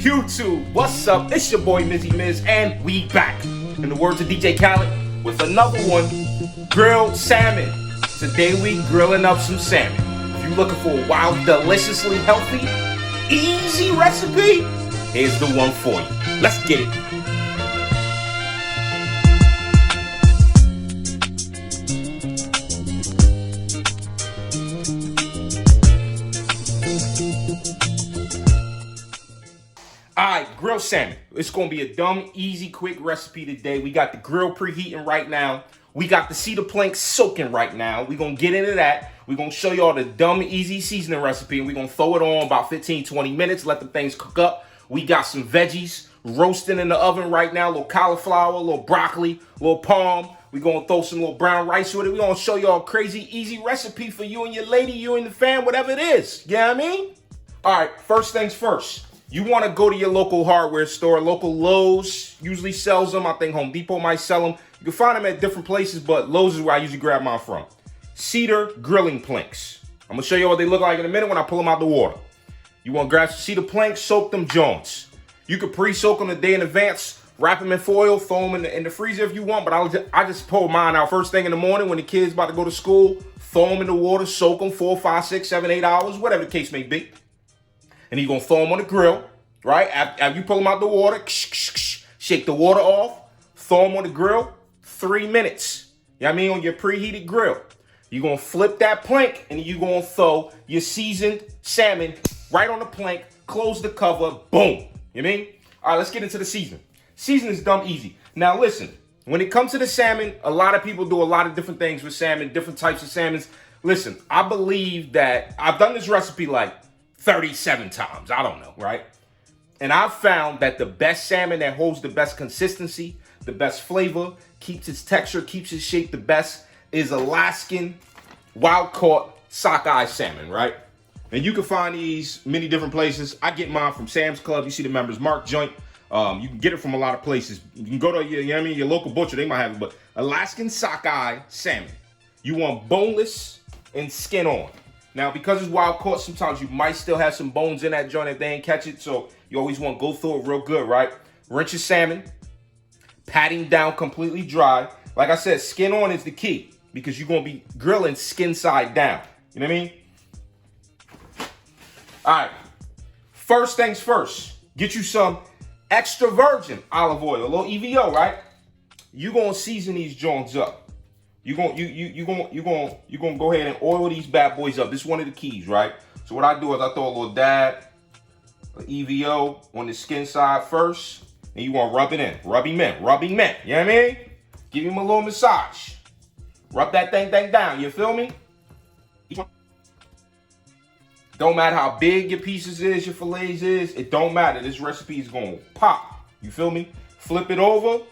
YouTube, what's up? It's your boy Mizzy Miz, and we back. In the words of DJ Khaled, with another one, grilled salmon. Today we grilling up some salmon. If you're looking for a wild, deliciously healthy, easy recipe, here's the one for you. Let's get it. Alright, grilled salmon. It's going to be a dumb, easy, quick recipe today. We got the grill preheating right now. We got the cedar plank soaking right now. We're going to get into that. We're going to show y'all the dumb, easy seasoning recipe. And we're going to throw it on about 15-20 minutes. Let the things cook up. We got some veggies roasting in the oven right now. A little cauliflower, a little broccoli, a little palm. We're going to throw some little brown rice with it. We're going to show y'all a crazy, easy recipe for you and your lady, you and the fam, whatever it is. You know what I mean? Alright, first things first. You want to go to your local hardware store. Local Lowe's usually sells them. I think Home Depot might sell them. You can find them at different places, but Lowe's is where I usually grab mine from. Cedar grilling planks. I'm going to show you what they look like in a minute when I pull them out the water. You want to grab some cedar planks, soak them joints. You could pre-soak them a day in advance, wrap them in foil, throw them in the freezer if you want, but I just pull mine out first thing in the morning when the kids about to go to school, throw them in the water, soak them 4, 5, 6, 7, 8 hours, whatever the case may be. And you're going to throw them on the grill, right? After you pull them out the water, shake the water off, throw them on the grill, 3 minutes. You know what I mean? On your preheated grill. You're going to flip that plank, and you're going to throw your seasoned salmon right on the plank, close the cover, boom. You know what I mean? All right, let's get into the seasoning. Seasoning is dumb easy. Now, listen. When it comes to the salmon, a lot of people do a lot of different things with salmon, different types of salmons. Listen, I believe that I've done this recipe like 37 times. I don't know, right? And I've found that the best salmon that holds the best consistency, the best flavor, keeps its texture, keeps its shape the best, is Alaskan wild-caught sockeye salmon, right? And you can find these many different places. I get mine from Sam's Club. You see the Members Mark joint. You can get it from a lot of places. You can go to your, you know what I mean, your local butcher. They might have it, but Alaskan sockeye salmon. You want boneless and skin on. Now, because it's wild caught, sometimes you might still have some bones in that joint if they ain't catch it. So you always want to go through it real good, right? Rinse your salmon, pat him down completely dry. Like I said, skin on is the key because you're going to be grilling skin side down. You know what I mean? All right. First things first, get you some extra virgin olive oil, a little EVO, right? You're going to season these joints up. You're gonna go ahead and oil these bad boys up. This is one of the keys, right? So what I do is I throw a little dab of EVO on the skin side first, and you want to rub it in, rub him in. You know what I mean? Give him a little massage. Rub that thing down. You feel me? Don't matter how big your pieces is, your fillets is. It don't matter. This recipe is gonna pop. You feel me? Flip it over.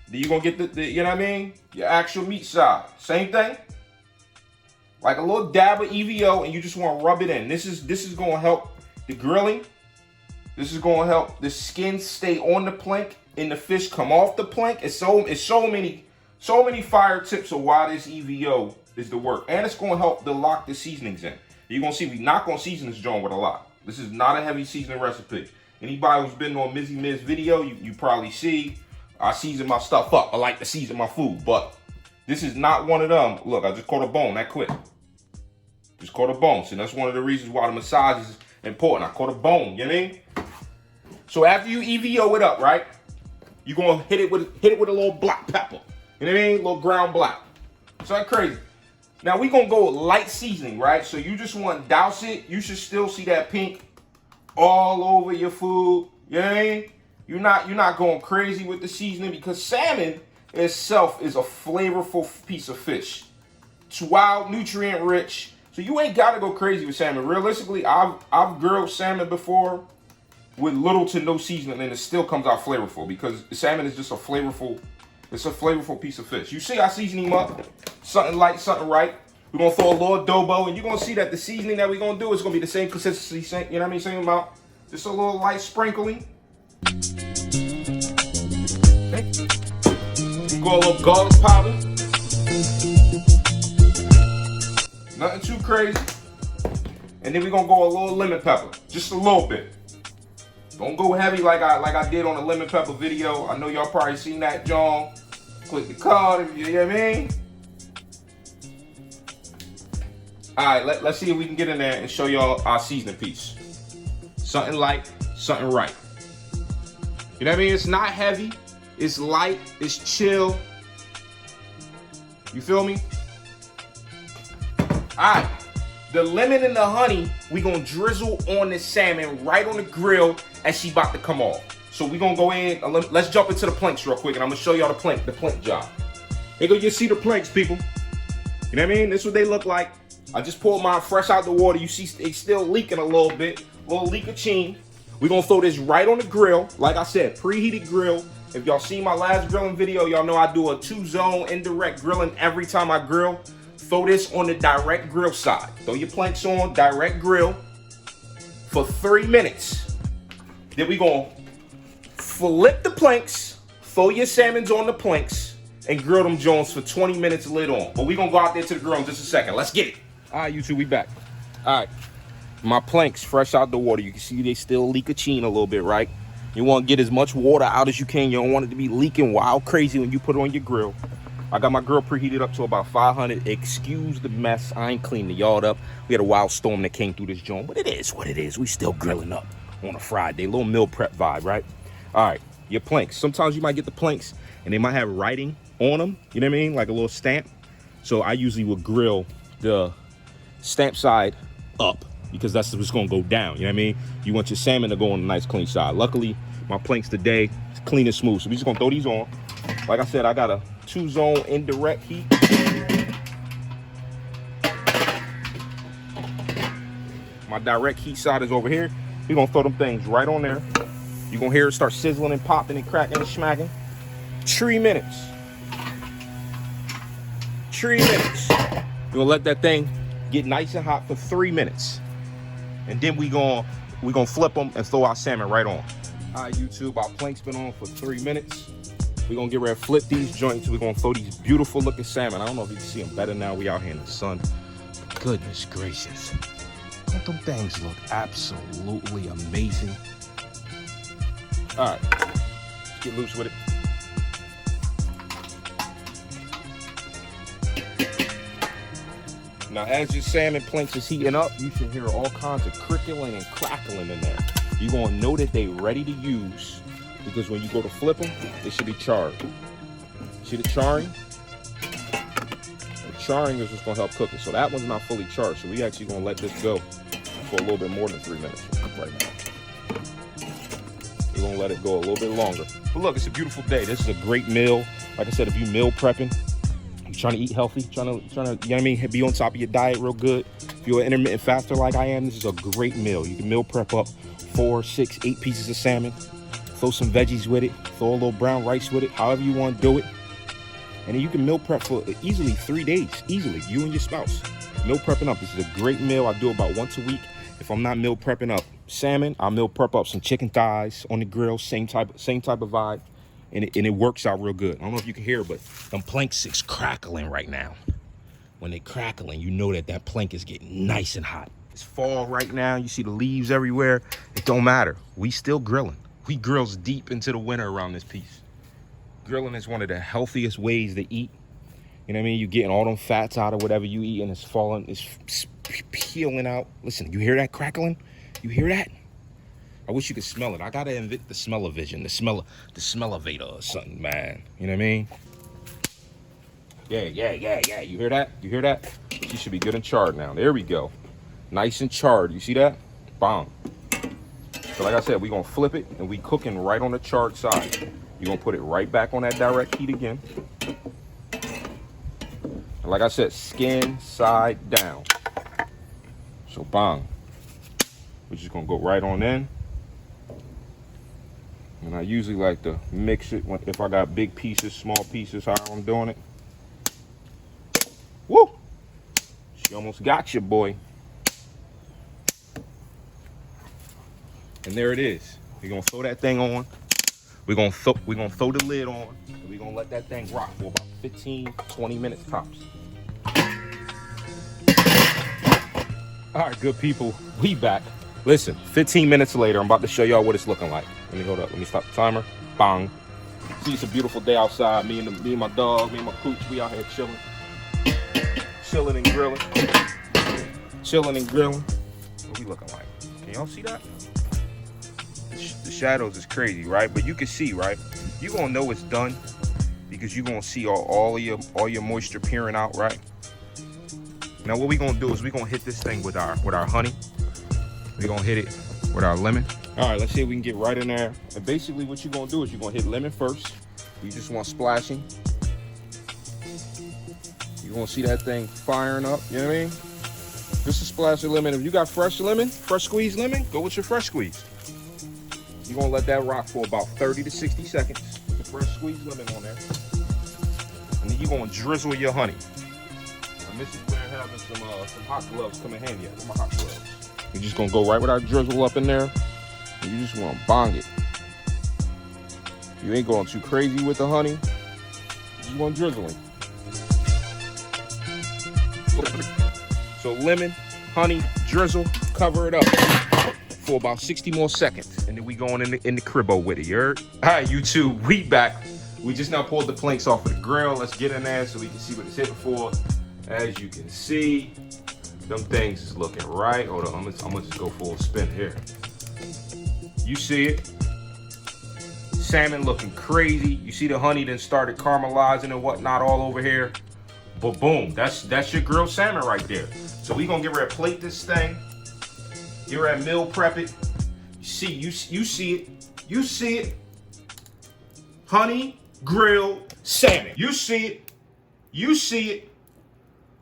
Then you're going to get the, you know what I mean? Your actual meat side. Same thing. Like a little dab of EVO, and you just want to rub it in. This is going to help the grilling. This is going to help the skin stay on the plank and the fish come off the plank. It's so many fire tips of why this EVO is the work. And it's going to help to lock the seasonings in. You're going to see we're not going to season this joint with a lot. This is not a heavy seasoning recipe. Anybody who's been on Mizzy Miz video, you probably see I season my stuff up. I like to season my food, but this is not one of them. Look, I just caught a bone that quick. Just caught a bone. So that's one of the reasons why the massage is important. I caught a bone, you know what I mean? So after you EVO it up, right? You're gonna hit it with a little black pepper. You know what I mean? A little ground black. So that's crazy. Now we gonna go light seasoning, right? So you just want to douse it. You should still see that pink all over your food. You know what I mean? You're not going crazy with the seasoning because salmon itself is a flavorful piece of fish. It's wild, nutrient rich. So you ain't got to go crazy with salmon. Realistically, I've grilled salmon before with little to no seasoning and it still comes out flavorful because salmon is just a flavorful piece of fish. You see I season him up, something light, something right. We're going to throw a little adobo and you're going to see that the seasoning that we're going to do is going to be the same consistency, you know what I mean, same amount. Just a little light sprinkling. Okay. Go a little garlic powder. Nothing too crazy. And then we're gonna go a little lemon pepper. Just a little bit. Don't go heavy like I did on the lemon pepper video. I know y'all probably seen that, John. Click the card if you hear me. All right, let's see if we can get in there and show y'all our seasoning piece. Something light, something right. You know what I mean? It's not heavy. It's light. It's chill. You feel me? All right. The lemon and the honey, we gonna drizzle on the salmon right on the grill as she about to come off. So we gonna go in, let's jump into the planks real quick, and I'm gonna show y'all the plank job. Here go your cedar planks, people. You know what I mean? This is what they look like. I just pulled mine fresh out the water. You see it's still leaking a little bit, a little leak of sheen. We gonna throw this right on the grill. Like I said, preheated grill. If y'all seen my last grilling video, y'all know I do a 2-zone indirect grilling every time I grill. Throw this on the direct grill side. Throw your planks on, direct grill for 3 minutes. Then we gonna flip the planks, throw your salmons on the planks, and grill them Jones for 20 minutes lid on. But we gonna go out there to the grill in just a second. Let's get it. All right, YouTube, we back. All right, my planks fresh out the water. You can see they still leak a sheen a little bit, right? You want to get as much water out as you can. You don't want it to be leaking wild crazy when you put it on your grill. I got my grill preheated up to about 500. Excuse the mess. I ain't cleaned the yard up. We had a wild storm that came through this joint, but it is what it is. We still grilling up on a Friday. Little meal prep vibe, right? All right, your planks. Sometimes you might get the planks and they might have writing on them. You know what I mean? Like a little stamp. So I usually would grill the stamp side up because that's what's gonna go down. You know what I mean? You want your salmon to go on a nice clean side. Luckily, my planks today is clean and smooth. So we just gonna throw these on. Like I said, I got a 2-zone indirect heat. My direct heat side is over here. We're gonna throw them things right on there. You're gonna hear it start sizzling and popping and cracking and smacking. 3 minutes. 3 minutes. You're gonna let that thing get nice and hot for 3 minutes. And then we're gonna flip them and throw our salmon right on. All right, YouTube, our plank's been on for 3 minutes. We're gonna get ready to flip these joints. We're gonna throw these beautiful looking salmon. I don't know if you can see them better now. We out here in the sun. Goodness gracious. Don't them things look absolutely amazing? All right, let's get loose with it. Now, as your salmon planks is heating up, you should hear all kinds of crickling and crackling in there. You're gonna know that they ready to use because when you go to flip them, they should be charred. See the charring? The charring is what's gonna help cook it. So that one's not fully charred. So we actually gonna let this go for a little bit more than 3 minutes right now. We're gonna let it go a little bit longer. But look, it's a beautiful day. This is a great meal. Like I said, if you meal prepping, you're trying to eat healthy, trying to, you know what I mean, be on top of your diet real good. If you're an intermittent faster like I am, this is a great meal. You can meal prep up 4, 6, 8 pieces of salmon. Throw some veggies with it, throw a little brown rice with it, however you want to do it. And then you can meal prep for easily 3 days, easily, you and your spouse. Meal prepping up, this is a great meal. I do about once a week. If I'm not meal prepping up salmon, I'll meal prep up some chicken thighs on the grill, same type of vibe. And it works out real good. I don't know if you can hear it, but them planks is crackling right now. When they crackling, you know that plank is getting nice and hot. It's fall right now. You see the leaves everywhere. It don't matter. We still grilling. We grills deep into the winter around this piece. Grilling is one of the healthiest ways to eat. You know what I mean? You're getting all them fats out of whatever you eat and it's falling, it's peeling out. Listen, you hear that crackling? You hear that? I wish you could smell it. I gotta invent the smell-o-vision, the smell-elevator or something, man. You know what I mean? Yeah. You hear that? You hear that? She should be good and charred now. There we go. Nice and charred. You see that? Bang. So like I said, we're gonna flip it and we cooking right on the charred side. You're gonna put it right back on that direct heat again. And like I said, skin side down. So bang. We're just gonna go right on in. And I usually like to mix it if I got big pieces, small pieces, how I'm doing it. Woo! She almost got you, boy. And there it is. We're gonna throw that thing on. We're gonna throw the lid on, and we're gonna let that thing rock for about 15, 20 minutes tops. All right, good people, we back. Listen, 15 minutes later, I'm about to show y'all what it's looking like. Let me hold up. Let me stop the timer. Bang. See, it's a beautiful day outside. Me and my dog, me and my pooch, we out here chilling. Chilling and grilling. Chilling and grilling. What we looking like? Can y'all see that? The shadows is crazy, right? But you can see, right? You gonna know it's done because you gonna see all your moisture peering out, right? Now what we gonna do is we gonna hit this thing with our honey. We gonna hit it with our lemon. All right, let's see if we can get right in there. And basically what you're gonna do is you're gonna hit lemon first. You just want splashing. You're gonna see that thing firing up, you know what I mean? Just a splash of lemon. If you got fresh lemon, fresh squeezed lemon, go with your fresh squeeze. You're gonna let that rock for about 30 to 60 seconds. Put the fresh squeezed lemon on there. And then you're gonna drizzle your honey. And this is where having some hot gloves come in handy at. Where my hot gloves? You're just gonna go right with our drizzle up in there. And you just wanna bong it. You ain't going too crazy with the honey. You want drizzling. So lemon, honey, drizzle, cover it up for about 60 more seconds. And then we going in the cribbo with it, you heard? All right, YouTube, we back. We just now pulled the planks off of the grill. Let's get in there so we can see what it's hitting for. As you can see, them things is looking right. Hold on, I'm gonna just go full spin here. You see it. Salmon looking crazy. You see the honey then started caramelizing and whatnot all over here. But boom, that's your grilled salmon right there. So we gonna get ready to plate this thing. Get ready to meal prep it. You see it. Honey grilled salmon. You see it.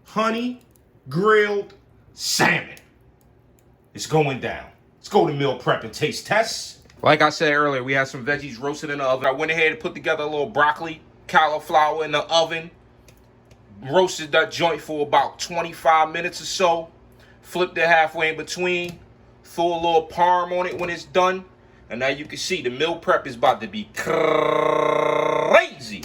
Honey grilled salmon. It's going down. Let's go to meal prep and taste tests. Like I said earlier, we had some veggies roasted in the oven. I went ahead and put together a little broccoli, cauliflower in the oven. Roasted that joint for about 25 minutes or so. Flipped it halfway in between. Threw a little parm on it when it's done. And now you can see the meal prep is about to be crazy.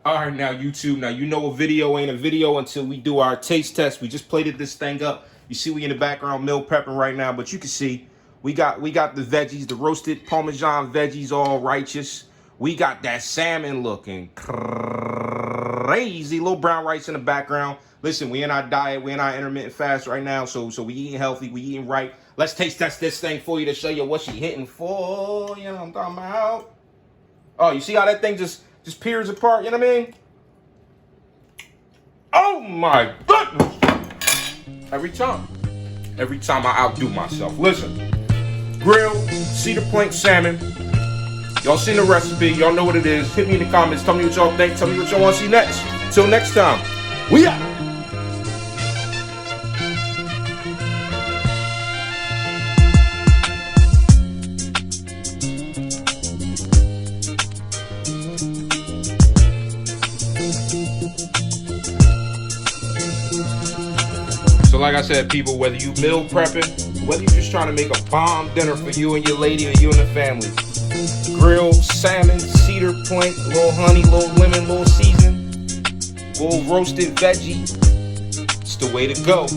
All right, now YouTube, now you know a video ain't a video until we do our taste test. We just plated this thing up. You see we in the background meal prepping right now, but you can see we got the veggies, the roasted Parmesan veggies all righteous. We got that salmon looking crazy. Little brown rice in the background. Listen, we in our diet, we in our intermittent fast right now, so we eating healthy, we eating right. Let's taste test this thing for you to show you what she hitting for. You know what I'm talking about? Oh, you see how that thing just peers apart, you know what I mean? Oh my goodness! Every time I outdo myself. Listen, grilled cedar plank salmon. Y'all seen the recipe, y'all know what it is. Hit me in the comments, tell me what y'all think, tell me what y'all want to see next. Till next time, we out. So like I said, people, whether you meal prepping, whether you're just trying to make a bomb dinner for you and your lady or you and the family, grilled salmon, cedar plank, little honey, little lemon, little season, little roasted veggie, it's the way to go.